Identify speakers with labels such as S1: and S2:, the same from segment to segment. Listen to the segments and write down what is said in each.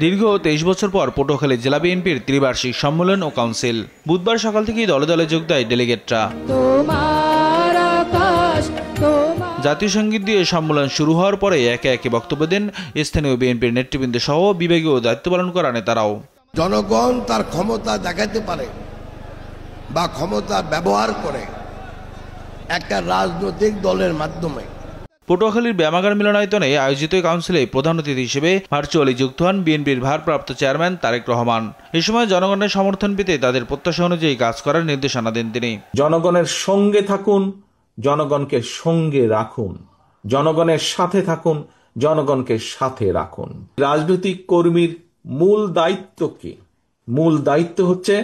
S1: দীর্ঘ 23 বছর পর পটুয়াখালী জেলা বিএনপির ত্রিবার্ষিক সম্মেলন ও কাউন্সিল। বুধবার সকাল থেকেই দলে দলে যোগ দেয় ডেলিগেটরা। জাতীয় সঙ্গীত দিয়ে সম্মেলন শুরু হওয়ার পরে একে একে বক্তব্য দেন স্থানীয় বিএনপির নেতৃবৃন্দ সহ বিভাগীয় দায়িত্ব পালন করা নেতারাও।
S2: জনগণ তার ক্ষমতা দেখাতে পারে বা ক্ষমতা ব্যবহার করে একটা রাজনৈতিক দলের মাধ্যমে।
S1: পটুয়াখালীর ব্যায়ামাগার মিলনায়তনে আয়োজিত কাউন্সিলে প্রধান অতিথি হিসেবে ভার্চুয়ালি যুক্ত হন বিএনপির ভারপ্রাপ্ত চেয়ারম্যান তারেক রহমান। এ সময় জনগণের সমর্থন পেতে তাদের প্রত্যাশা অনুযায়ী কাজ করার নির্দেশনা দেন তিনি।
S3: জনগণের সঙ্গে থাকুন, জনগণকে সঙ্গে রাখুন, জনগণের সাথে থাকুন, জনগণকে সাথে রাখুন। রাজনৈতিক কর্মীর মূল দায়িত্ব কি? মূল দায়িত্ব হচ্ছে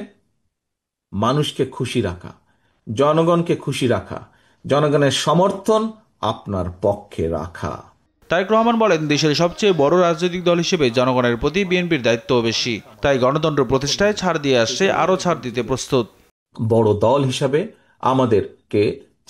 S3: মানুষকে খুশি রাখা, জনগণকে খুশি রাখা, জনগণের সমর্থন আপনার পক্ষে রাখা।
S1: তারেক রহমান বলেন, দেশের সবচেয়ে বড় রাজনৈতিক দল হিসেবে জনগণের প্রতি বিএনপির দায়িত্ব বেশি, তাই গণতন্ত্র প্রতিষ্ঠায় ছাড় দিয়ে আসছে, আরো ছাড় দিতে প্রস্তুত।
S3: বড় দল হিসাবে আমাদেরকে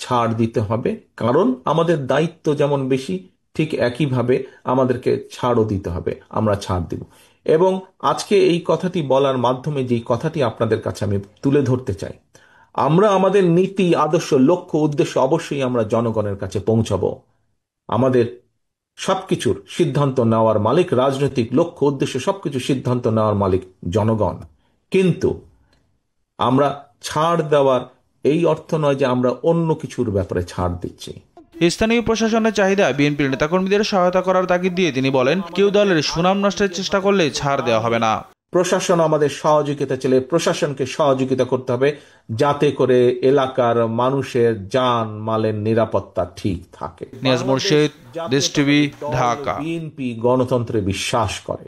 S3: ছাড় দিতে হবে, কারণ আমাদের দায়িত্ব যেমন বেশি, ঠিক একইভাবে আমাদেরকে ছাড়ও দিতে হবে। আমরা ছাড় দিব। এবং আজকে এই কথাটি বলার মাধ্যমে যেই কথাটি আপনাদের কাছে আমি তুলে ধরতে চাই, আমরা আমাদের নীতি, আদর্শ, লক্ষ্য, উদ্দেশ্য অবশ্যই আমরা জনগণের কাছে পৌঁছাবো। আমাদের সবকিছুর সিদ্ধান্ত নেওয়ার মালিক, রাজনৈতিক লক্ষ্য, উদ্দেশ্য সবকিছু সিদ্ধান্ত নেওয়ার মালিক জনগণ। কিন্তু আমরা ছাড় দেওয়ার এই অর্থ নয় যে আমরা অন্য কিছুর ব্যাপারে ছাড় দিচ্ছি।
S1: স্থানীয় প্রশাসনের চাহিদা বিএনপির নেতাকর্মীদের সহায়তা করার তাগিদ দিয়ে তিনি বলেন, কেউ দলের সুনাম নষ্টের চেষ্টা করলে ছাড় দেওয়া হবে না।
S3: প্রশাসন আমাদের সহযোগিতা চাইলে প্রশাসনকে সহযোগিতা করতে হবে, যাতে করে এলাকার মানুষের জান মালের নিরাপত্তা ঠিক থাকে।
S1: নিয়াজ মুর্শিদ, দেশ টিভি, ঢাকা।
S3: বিএনপি গণতন্ত্রে বিশ্বাস করে।